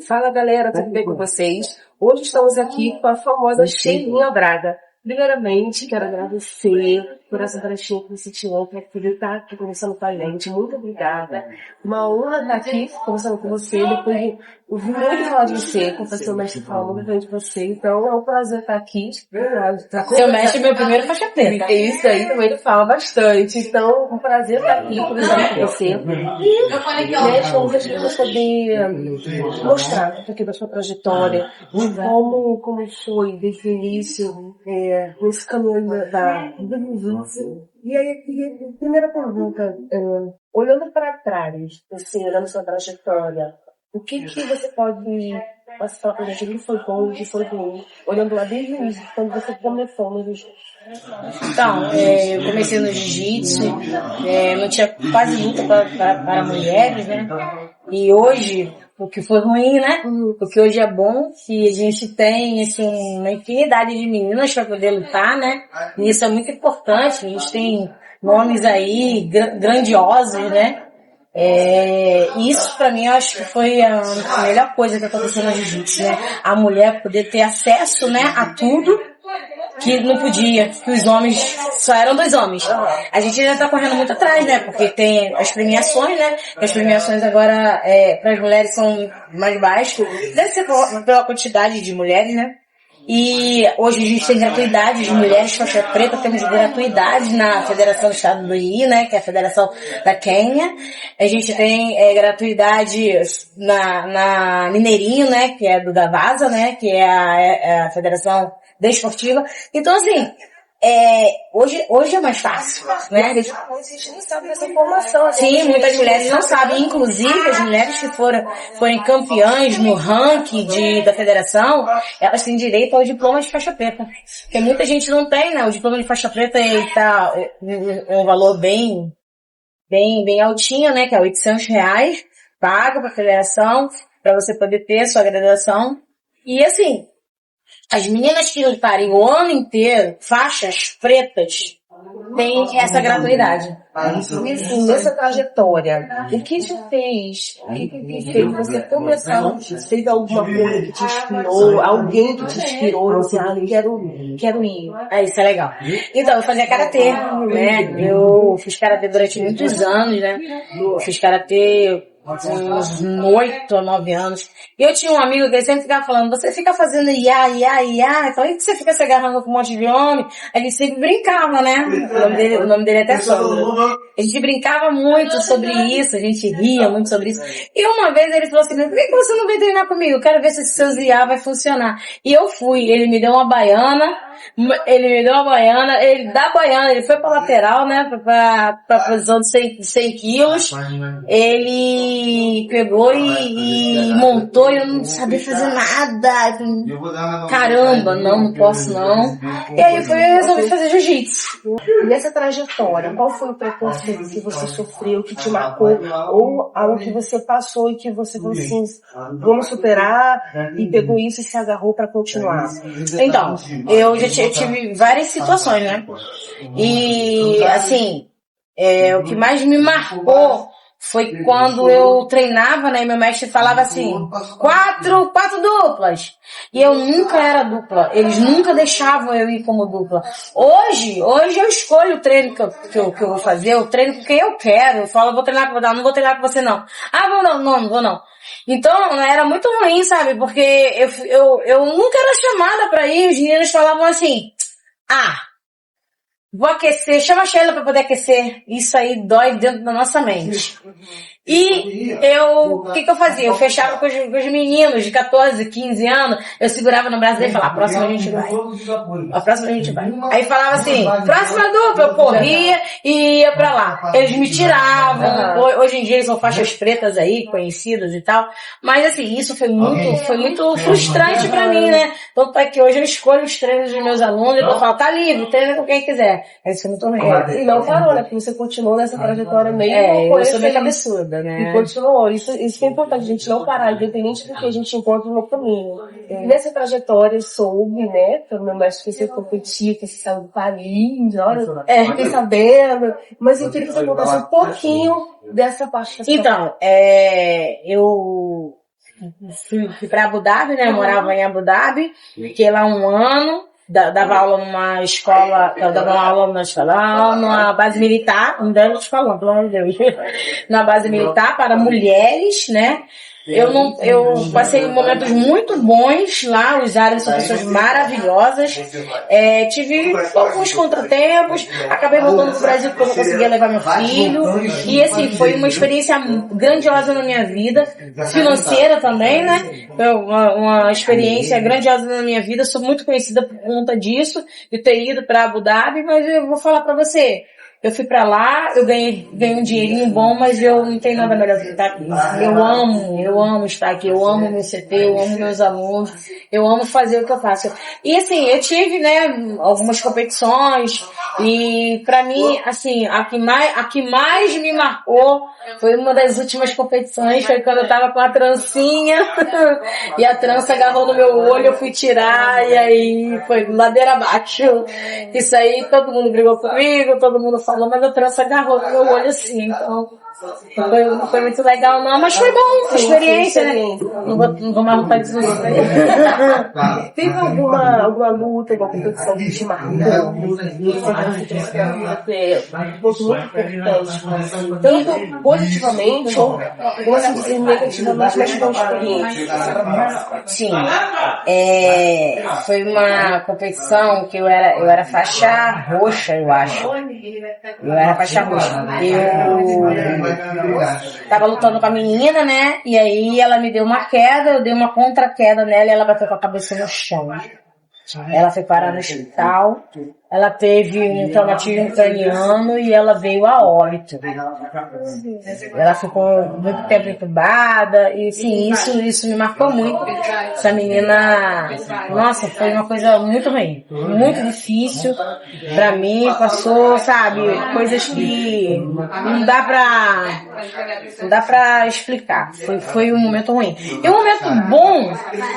Fala galera, tudo bem com vocês? Hoje estamos aqui com a famosa Sheilinha Braga. Primeiramente, quero agradecer por essa brechinha que você tirou para poder estar aqui conversando com a gente. Muito obrigada. Uma honra estar aqui conversando com você. Depois de ouvir muito falar de você, com o professor mestre falando muito bem de você. Então é um prazer estar aqui. Seu mestre é meu primeiro faixa preta. Isso aí também ele fala bastante. Então, um prazer estar aqui conversando com você. E estamos aqui para poder mostrar um pouquinho da sua trajetória, como foi desde o início, nesse caminho do jiu-jitsu. E aí, primeira pergunta, olhando para trás, assim, olhando sua trajetória, o que você pode falar pra gente? O que foi bom, o que foi ruim? Olhando lá desde o início, quando você começou no jiu-jitsu. Então, eu comecei no jiu-jitsu, não tinha quase luta para mulheres, né? E hoje, o que foi ruim, né? O que hoje é bom, que a gente tem, assim, uma infinidade de meninas para poder lutar, né? E isso é muito importante, a gente tem nomes aí grandiosos, né? Isso pra mim eu acho que foi a melhor coisa que aconteceu no jiu-jitsu, né? A mulher poder ter acesso, né, a tudo que não podia, que os homens só eram dois homens. A gente ainda tá correndo muito atrás, né? Porque tem as premiações, né? As premiações agora para as mulheres são mais baixas. Deve ser pela quantidade de mulheres, né? E hoje a gente tem gratuidade de mulheres faixa preta, temos gratuidade na Federação do Estado do Rio, né, que é a Federação da Quênia. A gente tem gratuidade na Mineirinho, né, que é do Gavasa, né, que é a Federação Desportiva. Então, assim, hoje é mais fácil, né? A gente não sabe dessa informação. Sim, muitas mulheres não sabem. Inclusive, as mulheres que forem campeãs no ranking da federação, elas têm direito ao diploma de faixa preta. Porque muita gente não tem, né? O diploma de faixa preta tá um valor bem altinho, né? Que é R$800, pago pra federação, pra você poder ter a sua graduação. E assim, as meninas que lutarem o ano inteiro, faixas pretas, têm essa gratuidade. E assim, nessa trajetória, o que te fez? O que fez você começar? Teve alguma coisa que te inspirou? Alguém que te inspirou? Você, quero ir. Isso é legal. Então, eu fazia karatê, né? Eu fiz karatê durante muitos anos, né? Eu fiz karatê uns 8 ou 9 anos. E eu tinha um amigo que ele sempre ficava falando, você fica fazendo iá, então aí que você fica se agarrando com um monte de homem. Ele sempre brincava, né? O nome dele é até Sandro. A gente brincava muito sobre isso, a gente ria muito sobre isso. E uma vez ele falou assim, por que você não vem treinar comigo? Eu quero ver se esse seu iá vai funcionar. E eu fui, ele me deu uma baiana, ele foi pra lateral, né? Pra posição de 100 quilos. Ele pegou e montou e eu não sabia fazer nada. Caramba, não posso não. E aí eu resolvi fazer jiu-jitsu. Nessa trajetória, qual foi o preconceito que você sofreu, que te marcou, ou algo que você passou e que você falou assim, vamos superar, e pegou isso e se agarrou para continuar? Então, eu já tive várias situações, né? E, assim, o que mais me marcou foi quando eu treinava, né, e meu mestre falava assim, quatro duplas. E eu nunca era dupla. Eles nunca deixavam eu ir como dupla. Hoje eu escolho o treino que eu vou fazer, eu treino com quem eu quero. Eu falo, vou treinar com você, não vou treinar com você não. Ah, não vou não. Então, era muito ruim, sabe? Porque eu nunca era chamada pra ir, os meninos falavam assim, vou aquecer, chama a Sheila pra poder aquecer. Isso aí dói dentro da nossa mente. E o que eu fazia? Eu fechava com os meninos de 14, 15 anos, eu segurava no braço dele e falava, a próxima a gente vai. Aí falava assim, próxima dupla, eu corria e ia pra lá. Eles me tiravam, hoje em dia eles são faixas pretas aí, conhecidas e tal, mas assim, isso foi muito frustrante pra mim, né? Tanto é que hoje eu escolho os treinos dos meus alunos e eu falo, tá livre, treina com quem quiser. Aí você não tomei. E não parou, né? Porque você continuou nessa trajetória meio eu sou meio cabeçuda, né? E continuou. Isso é importante, a gente não parar, independente do que a gente encontra no caminho. Nessa trajetória, eu soube, né? Pelo meu mestre que você competia, que você saiu do Paris, olha, fiquei sabendo. Mas eu queria que você contasse um pouquinho dessa parte. Então, eu fui pra Abu Dhabi, né? Eu morava em Abu Dhabi, fiquei lá um ano, dava aula numa escola, eu dava aula numa base militar, um deles falando, pelo amor de Deus, na base militar para mulheres, né? Eu passei momentos muito bons lá, os árabes são pessoas maravilhosas, tive alguns contratempos, acabei voltando pro Brasil porque eu não conseguia levar meu filho, e assim, foi uma experiência grandiosa na minha vida, financeira também, né? Foi uma experiência grandiosa na minha vida, sou muito conhecida por conta disso, de ter ido para Abu Dhabi, mas eu vou falar para você, eu fui pra lá, eu ganhei um dinheirinho bom, mas eu não tenho nada melhor do que estar aqui. Eu amo estar aqui, eu amo meu CT, eu amo meus alunos, eu amo fazer o que eu faço. E assim, eu tive, né, algumas competições, e pra mim, assim, a que mais me marcou foi uma das últimas competições, foi quando eu tava com a trancinha, e a trança agarrou no meu olho, eu fui tirar, e aí foi ladeira abaixo. Isso aí, todo mundo brigou comigo, todo mundo falou, mas a trança agarrou no meu olho assim, então não foi muito legal não, mas foi bom, experiência, né? Não vou mais voltar disso. Teve alguma luta, alguma competição que te marcou? Tanto positivamente ou assim dizer negativamente, mas com experiência. Sim. Foi uma competição que eu era faixa roxa, eu acho. Eu era faixa roxa. Eu tava lutando com a menina, né? E aí ela me deu uma queda, eu dei uma contra-queda nela e ela bateu com a cabeça no chão. Ela foi parar no hospital, ela teve um traumatismo craniano e ela veio a óbito. Ela ficou muito tempo entubada e sim, isso me marcou muito. Essa menina, nossa, foi uma coisa muito ruim, muito difícil pra mim, passou, sabe, coisas que não dá pra explicar. Foi um momento ruim. E um momento bom,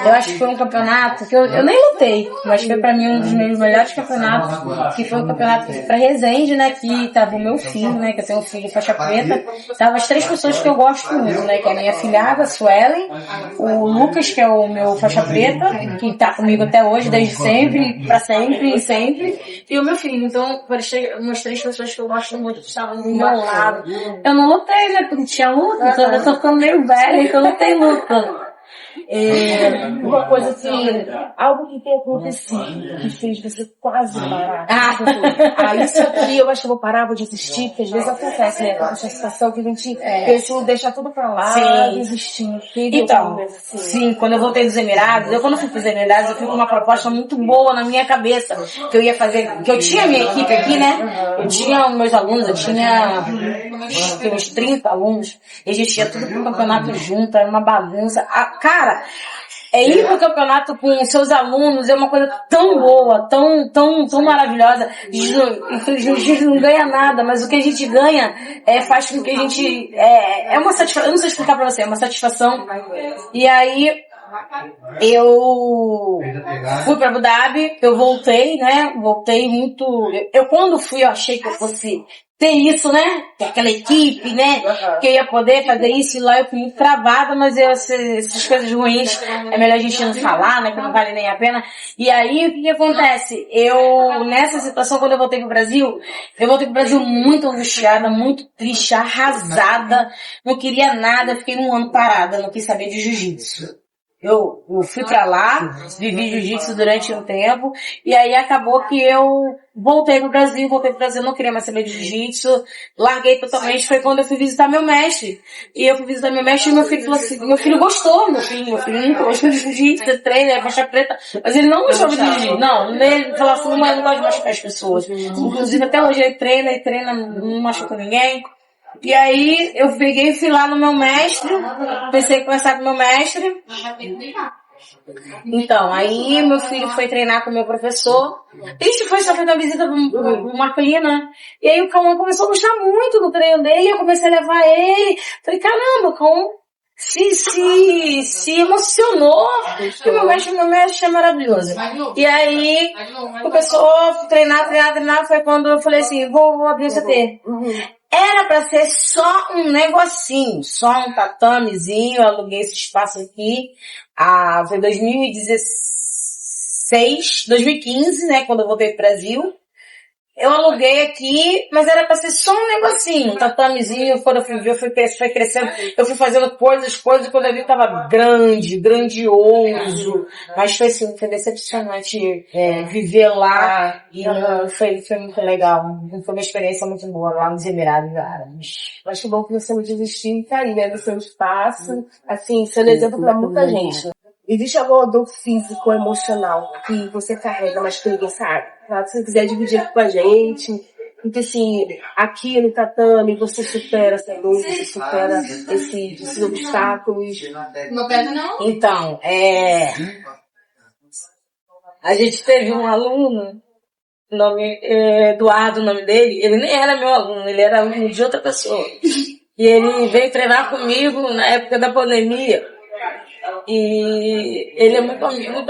eu acho que foi um campeonato que eu nem lutei, mas foi pra mim um dos meus melhores campeonatos, que foi o campeonato pra Resende, né, que tava o meu filho, né, que eu tenho um filho faixa preta, tava as 3 pessoas que eu gosto muito, né, que é a minha filhada, a Suelen, o Lucas, que é o meu faixa preta, que tá comigo até hoje, desde sempre, pra sempre, sempre, e o meu filho. Então, umas 3 pessoas que eu gosto muito, que estavam do meu lado. Eu não lutei, né, porque não tinha luta, então eu tô ficando meio velha, então não tem luta. Uma coisa assim, algo que tem acontecido, que fez você quase parar. Isso aqui eu acho que eu vou parar, vou desistir, porque às vezes acontece, né? Essa situação que a gente pensa em deixar tudo pra lá, desistir. Então, sim, quando eu voltei dos Emirados, quando fui pros Emirados, eu fui com uma proposta muito boa na minha cabeça, que eu ia fazer, que eu tinha minha equipe aqui, né? Eu tinha meus alunos, eu tinha uns 30 alunos, e a gente ia tudo pro campeonato junto, era uma bagunça. Cara, ir pro campeonato com seus alunos é uma coisa tão boa, tão maravilhosa. A gente não ganha nada, mas o que a gente ganha faz com que a gente... É uma satisfação, eu não sei explicar pra você, é uma satisfação. E aí, eu fui pra Abu Dhabi, eu voltei, né? Voltei muito... Eu quando fui, eu achei que eu fosse ter isso, né? Ter aquela equipe, né? Que eu ia poder fazer isso e lá eu fui muito travada, mas essas coisas ruins é melhor a gente não falar, né? Que não vale nem a pena. E aí, o que acontece? Nessa situação, quando eu voltei pro Brasil muito angustiada, muito triste, arrasada, não queria nada, fiquei um ano parada, não quis saber de jiu-jitsu. Eu fui pra lá, vivi jiu-jitsu durante um tempo, e aí acabou que eu voltei pro Brasil, não queria mais saber de jiu-jitsu, larguei totalmente, foi quando eu fui visitar meu mestre. E eu fui visitar meu mestre e meu filho falou assim, meu filho gostou, meu filho não gostou de jiu-jitsu, treina, é faixa preta, mas ele não gostou de jiu-jitsu, não, ele falou assim, não gosta de machucar as pessoas. Inclusive até hoje ele treina, não machuca ninguém. E aí, eu peguei e fui lá no meu mestre, pensei em conversar com o meu mestre. Então, aí meu filho foi treinar com o meu professor. Isso foi só uma visita pro Marcolina. E aí o Cauã começou a gostar muito do treino dele, eu comecei a levar ele. Falei, caramba, o Cauã se emocionou. E meu mestre é maravilhoso. E aí, começou a treinar, foi quando eu falei assim, vou abrir o CT. Era pra ser só um negocinho, só um tatamezinho. Eu aluguei esse espaço aqui. Foi 2016, 2015, né? Quando eu voltei pro Brasil. Eu aluguei aqui, mas era pra ser só um negocinho, um tatamezinho. Quando eu fui ver, foi crescendo. Eu fui fazendo coisas, quando eu vi tava grande, grandioso. Mas foi assim, foi decepcionante viver lá. E foi muito legal. Foi uma experiência muito boa lá nos Emirados Árabes. Acho bom que você não desistiu e tá aí, né, no seu espaço, assim, sendo exemplo pra muita gente. Existe alguma dor física ou emocional que você carrega, mas que ninguém sabe? Tá? Se você quiser dividir com a gente, porque assim, aqui no tatame você supera essa dor, você supera esses obstáculos. Então, a gente teve um aluno, Eduardo, o nome dele, ele nem era meu aluno, ele era aluno de outra pessoa. E ele veio treinar comigo na época da pandemia. E ele é muito amigo.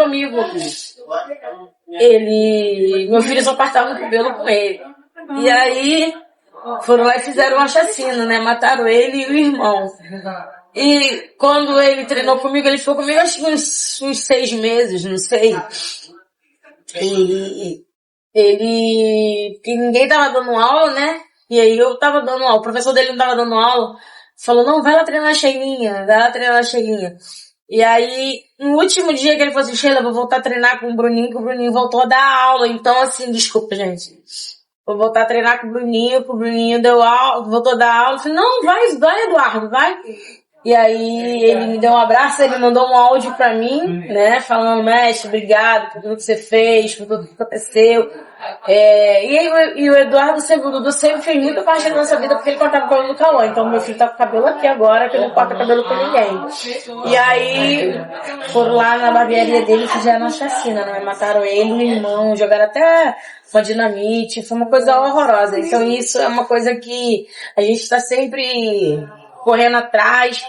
Meu filho só cortava o cabelo com ele. E aí, foram lá e fizeram uma chacina, né? Mataram ele e o irmão. E quando ele treinou comigo, ele ficou comigo acho que uns 6 meses, não sei. E ninguém tava dando aula, né? E aí eu tava dando aula, o professor dele não tava dando aula. Falou, não, vai lá treinar a Sheilinha, vai lá treinar a Sheilinha. E aí, no último dia que ele falou assim, Sheila, vou voltar a treinar com o Bruninho, que o Bruninho voltou a dar aula. Então, assim, desculpa, gente. Vou voltar a treinar com o Bruninho, que o Bruninho deu aula, voltou a dar aula. Eu falei, não, vai, Eduardo, vai. E aí, ele me deu um abraço, ele mandou um áudio pra mim, né, falando, mestre, obrigado por tudo que você fez, por tudo que aconteceu. E o Eduardo Dudu sempre fez muita parte da nossa vida porque ele cortava o cabelo do Cauã. Então meu filho tá com cabelo aqui agora, que não corta cabelo com ninguém. E aí foram lá na barbearia dele e fizeram uma chacina, né? Mataram ele e o irmão, jogaram até uma dinamite, foi uma coisa horrorosa. Então isso é uma coisa que a gente tá sempre correndo atrás,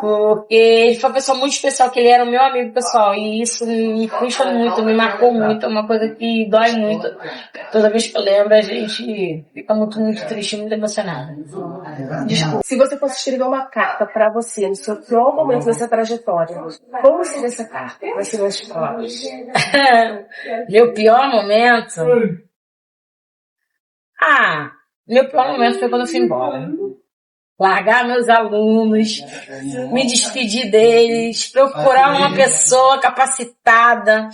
porque ele foi uma pessoa muito especial, que ele era o meu amigo pessoal, e isso me custa muito, me marcou muito, é uma coisa que dói muito. Toda vez que eu lembro, a gente fica muito, muito triste, muito emocionada. Desculpa. Se você fosse escrever uma carta pra você, no seu pior momento dessa trajetória, como seria essa carta? Vai ser nas palavras. Meu pior momento? Meu pior momento foi quando eu fui embora. Largar meus alunos, me despedir deles, procurar uma pessoa capacitada.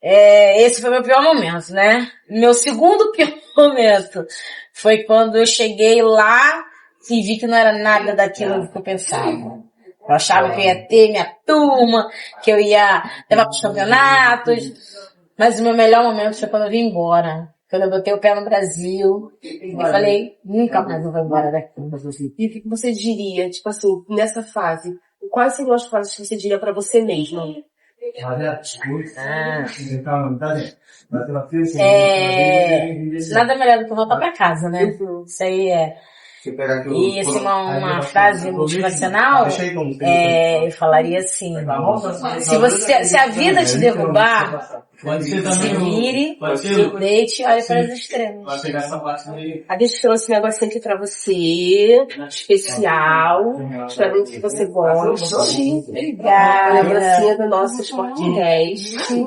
Esse foi meu pior momento, né? Meu segundo pior momento foi quando eu cheguei lá e vi que não era nada daquilo que eu pensava. Eu achava que eu ia ter minha turma, que eu ia levar para os campeonatos, mas o meu melhor momento foi quando eu vim embora. Quando eu botei o pé no Brasil, e falei, nunca mais eu vou embora daqui. E o que você diria, tipo assim, nessa fase? Quais seriam as frases que você diria pra você mesmo? Nada melhor do que voltar pra casa, né? Isso aí E assim, uma frase motivacional, eu falaria assim, se a vida te derrubar, se vire, deite e olhe para os extremos. Deixa eu esse negocinho aqui pra você, especial, espero que você goste. Obrigada. A lembrancinha do nosso podcast.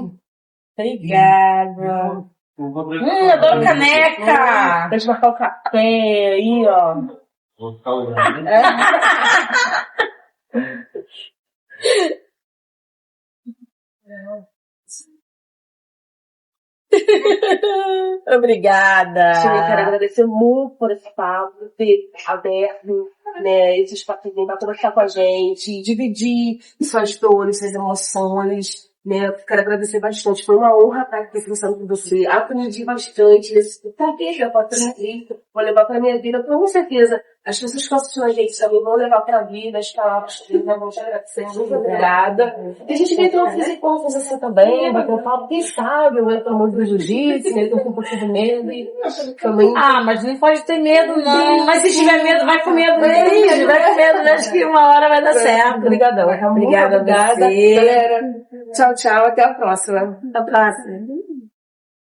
Obrigada. Adoro caneca! Deixa eu marcar o café aí, ó. Vou ficar olhando. Obrigada. Eu quero agradecer muito por esse papo, por ter aberto, né, esse espaço para conversar com a gente, dividir suas dores, suas emoções. Né, eu quero agradecer bastante. Foi uma honra estar aqui conversando com você. Aprendi bastante nesse vou levar para minha vida, com certeza. As pessoas que assistem a gente também vão levar para a vida, as palavras que vão te agradecer. Muito obrigada. E a gente vai ter outros encontros assim também, vai ter um papo, quem sabe, eu entro muito do jiu-jitsu, eu tô com um pouquinho de medo. E também... mas não pode ter medo, não. Mas se tiver medo, vai com medo mesmo. Vai com medo, né? Acho que uma hora vai dar certo. Obrigadão. Obrigada a você. Galera. Tchau, tchau. Até a próxima. Até a próxima.